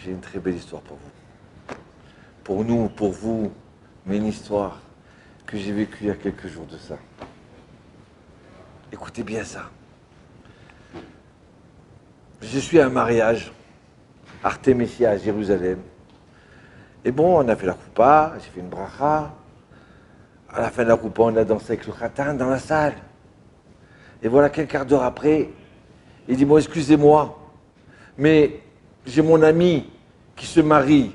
j'ai une très belle histoire pour vous. Pour nous, pour vous, mais une histoire que j'ai vécue il y a quelques jours de ça. Écoutez bien ça. Je suis à un mariage, Artémisia à Jérusalem. Et bon, on a fait la koupa, j'ai fait une bracha. À la fin de la koupa, on a dansé avec le khatan dans la salle. Et voilà, quelques quart d'heure après, il dit, bon, excusez-moi, mais j'ai mon ami qui se marie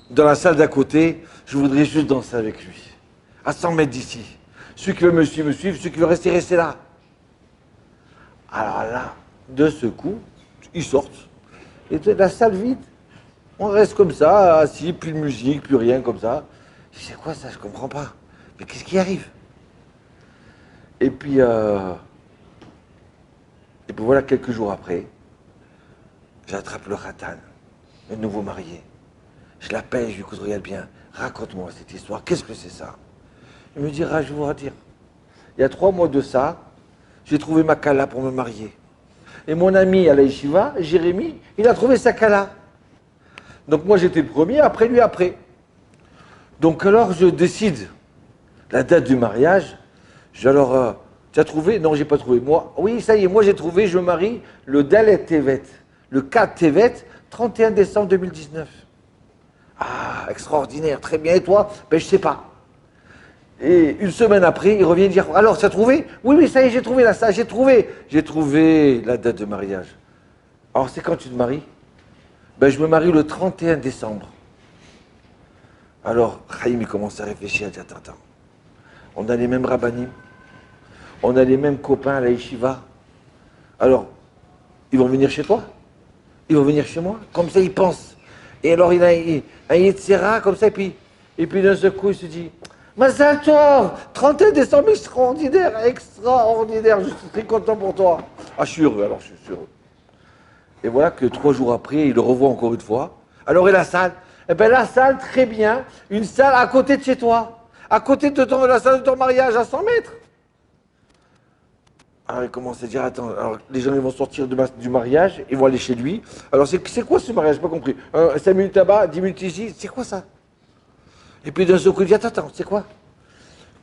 dans la salle d'à côté, je voudrais juste danser avec lui, à 100 mètres d'ici. Celui qui veut me suivre, celui qui veut rester là. Alors là, de ce coup, ils sortent. Et la salle vide. On reste comme ça, assis, plus de musique, plus rien comme ça. Je dis, c'est quoi ça? Je comprends pas. Mais qu'est-ce qui arrive? Et puis voilà, quelques jours après, j'attrape le khatan, le nouveau marié. Je l'appelle, je lui dis, regarde bien, raconte-moi cette histoire, qu'est-ce que c'est ça? Il me dira, je vais vous redire. Il y a 3 mois de ça, j'ai trouvé ma kala pour me marier. Et mon ami à la yeshiva, Jérémy, il a trouvé sa kala. Donc moi j'étais le premier, après lui après. Donc alors je décide la date du mariage. Alors, tu as trouvé? Non, j'ai pas trouvé. Moi, oui, ça y est, moi j'ai trouvé, je me marie le Dalet Tevet, le 4 Tevet, 31 décembre 2019. Ah, extraordinaire, très bien. Et toi? Ben je sais pas. Et une semaine après, il revient dire, alors, tu as trouvé? Oui, oui, ça y est, j'ai trouvé ça, j'ai trouvé la date de mariage. Alors, c'est quand tu te maries? Ben, je me marie le 31 décembre. Alors, Chaim, il commence à réfléchir, il dit, attends, on a les mêmes rabbanim, on a les mêmes copains à la yeshiva. Alors, ils vont venir chez toi? Ils vont venir chez moi? Comme ça, il pense. Et alors, il a un Yetzera, comme ça, et puis d'un seul coup, il se dit, Mazal Tov, 31 décembre, extraordinaire, je suis très content pour toi. Ah, je suis heureux, alors je suis heureux. Et voilà que 3 jours après, il le revoit encore une fois. Alors, et la salle? Eh bien, la salle, très bien, une salle à côté de chez toi, à côté de la salle de ton mariage, à 100 mètres. Alors, il commence à dire, attends, alors, les gens ils vont sortir du mariage, ils vont aller chez lui. Alors, c'est quoi ce mariage? J'ai pas compris. 5 minutes là-bas, 10 minutes ici, c'est quoi ça? Et puis d'un seul coup, il dit, attends, c'est quoi?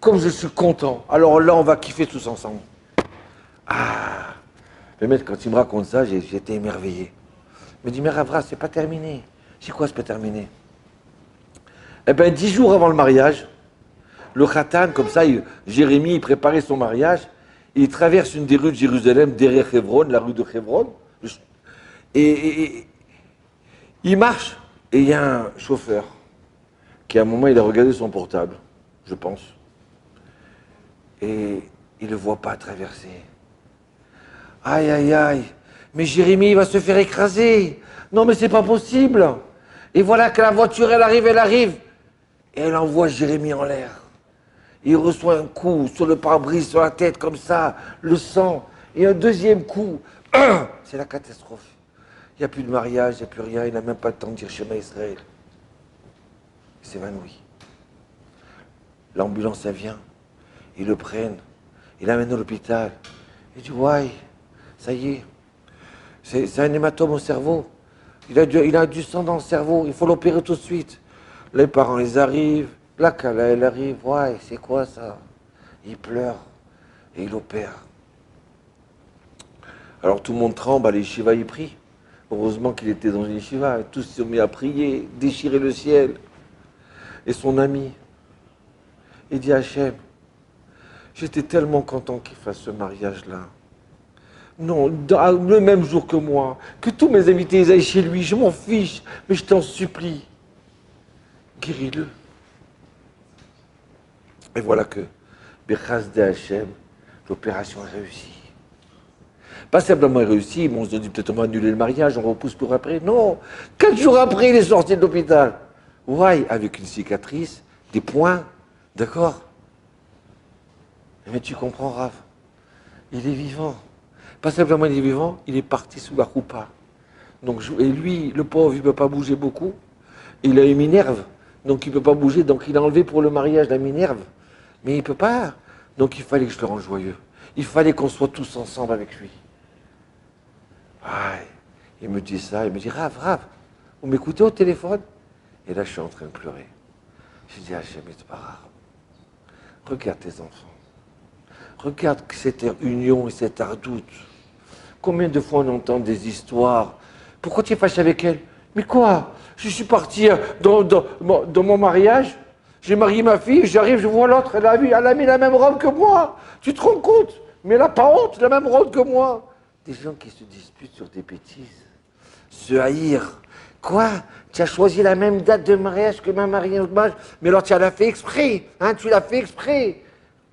Comme je suis content, alors là, on va kiffer tous ensemble. Ah! Le maître, quand il me raconte ça, j'étais émerveillé. Il me dit, mais Ravra, c'est pas terminé. C'est quoi, c'est pas terminé? Eh bien, 10 jours avant le mariage, le khatan, comme ça, Jérémie, il préparait son mariage, il traverse une des rues de Jérusalem, derrière Hebron, la rue de Hebron, et il marche, et il y a un chauffeur qui, à un moment, il a regardé son portable, je pense, et il ne le voit pas traverser. Aïe, aïe, aïe, mais Jérémie, il va se faire écraser. Non, mais c'est pas possible. Et voilà que la voiture, elle arrive, et elle envoie Jérémie en l'air. Il reçoit un coup sur le pare-brise, sur la tête, comme ça, le sang, et un deuxième coup. C'est la catastrophe. Il n'y a plus de mariage, il n'y a plus rien, il n'a même pas le temps de dire Shema Israël. Il s'évanouit. L'ambulance, elle vient, ils le prennent, ils l'amènent à l'hôpital. Il dit, ouais, ça y est, c'est un hématome au cerveau. Il a du sang dans le cerveau, il faut l'opérer tout de suite. Les parents, ils arrivent, la Kala, elle arrive, ouais, c'est quoi ça? Il pleure et il opère. Alors tout le monde tremble, les yeshivas y prient. Heureusement qu'il était dans une yeshiva, tous se sont mis à prier, déchirer le ciel. Et son ami, il dit, Hachem, j'étais tellement content qu'il fasse ce mariage-là. Non, le même jour que moi, que tous mes invités ils aillent chez lui, je m'en fiche, mais je t'en supplie, guéris-le. Et voilà que, Bechaz de Hachem, l'opération est réussie. Pas simplement réussie, mais on se dit peut-être on va annuler le mariage, on repousse pour après. Non, 4 jours après, il est sorti de l'hôpital. Ouais, avec une cicatrice, des points, d'accord? Mais tu comprends, Rav, il est vivant. Pas simplement il est vivant, il est parti sous la roupa. Donc, et lui, le pauvre, il ne peut pas bouger beaucoup. Il a une minerve, donc il ne peut pas bouger. Donc il a enlevé pour le mariage la minerve. Mais il ne peut pas. Donc il fallait que je le rende joyeux. Il fallait qu'on soit tous ensemble avec lui. Ah, il me dit ça, il me dit, Rav, Vous m'écoutez au téléphone? Et là, je suis en train de pleurer. J'ai dit, Hachem Yitbarach, regarde tes enfants. Regarde cette union et cette ardoute. Combien de fois on entend des histoires? Pourquoi tu es fâché avec elle? Mais quoi? Je suis parti dans mon mariage, j'ai marié ma fille, j'arrive, je vois l'autre, elle a mis la même robe que moi. Tu te rends compte? Mais elle n'a pas honte, la même robe que moi. Des gens qui se disputent sur des bêtises, se haïr. Quoi? Tu as choisi la même date de mariage que ma mariage, mais alors tu l'as fait exprès, hein? Tu l'as fait exprès.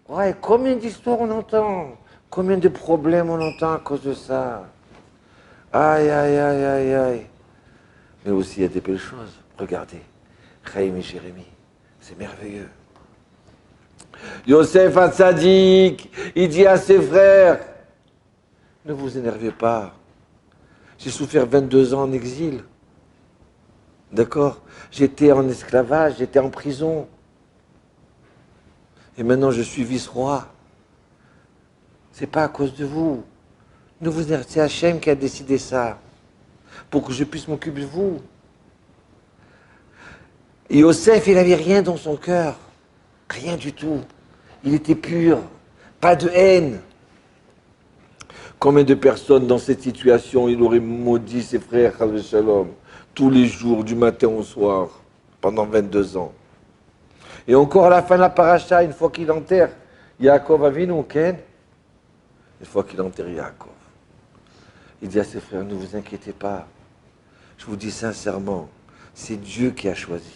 Ouais, combien d'histoires on entend? Combien de problèmes on entend à cause de ça? Aïe, aïe, aïe, aïe, aïe. Mais aussi, il y a des belles choses. Regardez, Chaim et Jérémie, c'est merveilleux. Yosef Hatzadik, il dit à ses frères, ne vous énervez pas. J'ai souffert 22 ans en exil. D'accord? J'étais en esclavage, j'étais en prison. Et maintenant, je suis vice-roi. C'est pas à cause de vous. Ne vous énervez pas, c'est Hachem qui a décidé ça. Pour que je puisse m'occuper de vous. Et Yosef, il n'avait rien dans son cœur. Rien du tout. Il était pur. Pas de haine. Combien de personnes dans cette situation, il aurait maudit ses frères, Shalom, tous les jours, du matin au soir, pendant 22 ans. Et encore à la fin de la paracha, une fois qu'il enterre Yaakov Avinu, Ken, une fois qu'il enterre Yaakov, il dit à ses frères, ne vous inquiétez pas. Je vous dis sincèrement, c'est Dieu qui a choisi.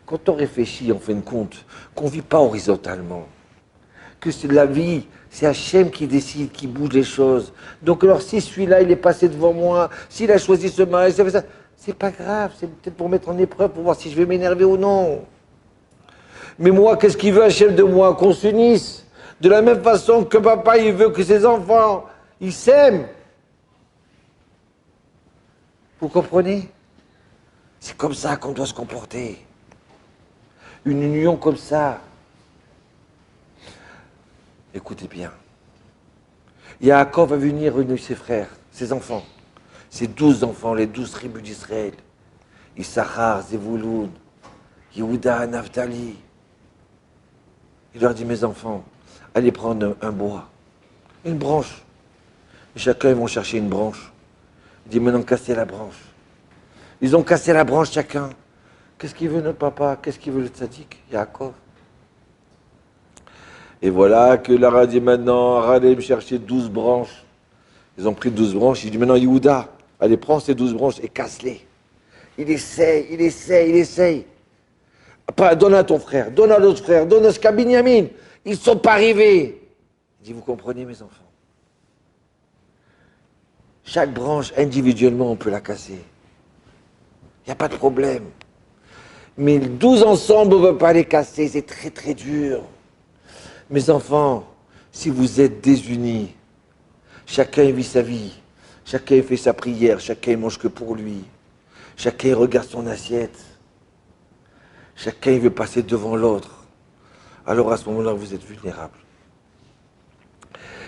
Quand on réfléchit, en fin de compte, qu'on ne vit pas horizontalement, que c'est la vie, c'est Hachem qui décide, qui bouge les choses. Donc alors si celui-là, il est passé devant moi, s'il a choisi ce mariage, c'est pas grave, c'est peut-être pour mettre en épreuve, pour voir si je vais m'énerver ou non. Mais moi, qu'est-ce qu'il veut Hachem de moi? Qu'on s'unisse. De la même façon que papa, il veut que ses enfants, ils s'aiment. Vous comprenez? C'est comme ça qu'on doit se comporter. Une union comme ça. Écoutez bien. Yaakov va venir réunir ses frères, ses enfants, ses 12 enfants, les 12 tribus d'Israël. Issachar, Zevouloun, Yehuda, Naphtali. Il leur dit, mes enfants, allez prendre un bois, une branche. Et chacun, ils vont chercher une branche. Il dit, maintenant, cassez la branche. Ils ont cassé la branche chacun. Qu'est-ce qu'il veut notre papa? Qu'est-ce qu'il veut le tzaddik? Yaakov. Et voilà que Lara dit maintenant, allez me chercher 12 branches. Ils ont pris 12 branches. Il dit maintenant, Yehuda, allez, prends ces 12 branches et casse-les. Il essaye. Après, donne à ton frère, donne à l'autre frère, donne à ce Binyamin. Ils ne sont pas arrivés. Il dit, vous comprenez mes enfants? Chaque branche, individuellement, on peut la casser. Il n'y a pas de problème. Mais 12 ensemble, on ne peut pas les casser, c'est très très dur. Mes enfants, si vous êtes désunis, chacun vit sa vie, chacun fait sa prière, chacun mange que pour lui, chacun regarde son assiette, chacun veut passer devant l'autre, alors à ce moment-là, vous êtes vulnérables.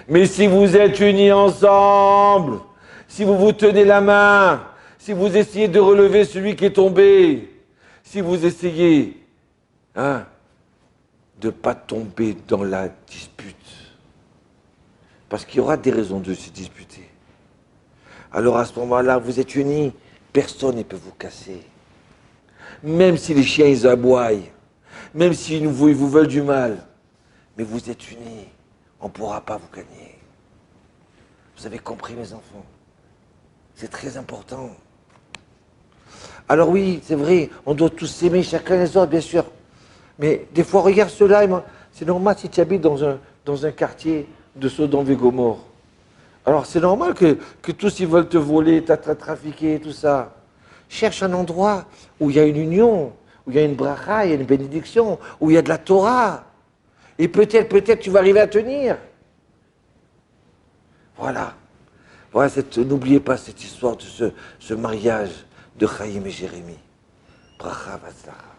Mais si vous êtes unis ensemble, si vous vous tenez la main, si vous essayez de relever celui qui est tombé, si vous essayez de ne pas tomber dans la dispute, parce qu'il y aura des raisons de se disputer, alors à ce moment-là, vous êtes unis, personne ne peut vous casser. Même si les chiens ils aboient, même s'ils vous veulent du mal, mais vous êtes unis, on ne pourra pas vous gagner. Vous avez compris mes enfants? C'est très important. Alors oui, c'est vrai, on doit tous s'aimer chacun les autres, bien sûr. Mais des fois, regarde cela, c'est normal si tu habites dans un quartier de Sodome et Gomorrhe. Alors c'est normal que tous ils veulent te voler, trafiquer, tout ça. Cherche un endroit où il y a une union, où il y a une bracha, il y a une bénédiction, où il y a de la Torah. Et peut-être tu vas arriver à tenir. Voilà. Voilà, n'oubliez pas cette histoire de ce mariage de Chaim et Jérémie. Bracha Vatzlacha.